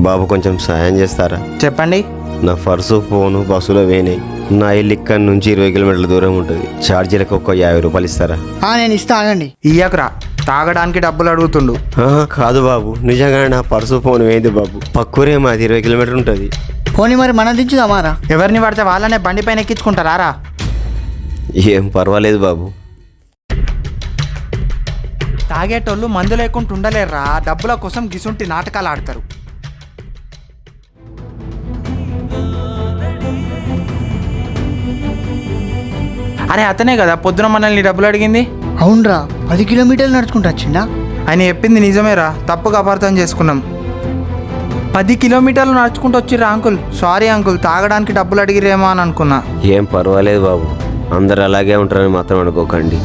బాబు కొంచెం సాయం చేస్తారా? చెప్పండి. నా పర్సు ఫోను బస్సులో వేనాయి. నా ఇల్లు ఇక్కడి నుంచి 20 కిలోమీటర్ల దూరం ఉంటుంది. ఛార్జీలకు ఒక 50 రూపాయలు ఇస్తారా? నేను ఇస్తా, ఆగండి. ఇయ్యకురా, తాగడానికి డబ్బులు అడుగుతుండు. కాదు బాబు, నిజంగానే నా పర్సు ఫోన్ వేయింది బాబు. పక్కూరే మాది 20 కిలోమీటర్ ఉంటుంది. పోనీ మరి మనం దించుదామారా? ఎవరిని పడితే వాళ్ళనే బండి పైన ఎక్కించుకుంటారా? ఏం పర్వాలేదు బాబు. తాగేటోళ్ళు మందు లేకుండా ఉండలేరురా. డబ్బుల కోసం గిసుంటి నాటకాలు ఆడతారు. అరే అతనే కదా పొద్దున మనల్ని డబ్బులు అడిగింది. అవునరా, 10 కిలోమీటర్లు నడుచుకుంటా వచ్చిందా? ఆయన చెప్పింది నిజమేరా, తప్పుగా అపార్థం చేసుకున్నాం. 10 కిలోమీటర్లు నడుచుకుంటూ వచ్చిర్రా అంకుల్. సారీ అంకుల్, తాగడానికి డబ్బులు అడిగిరేమో అని అనుకున్నా. ఏం పర్వాలేదు బాబు, అందరు అలాగే ఉంటారని మాత్రం అనుకోకండి.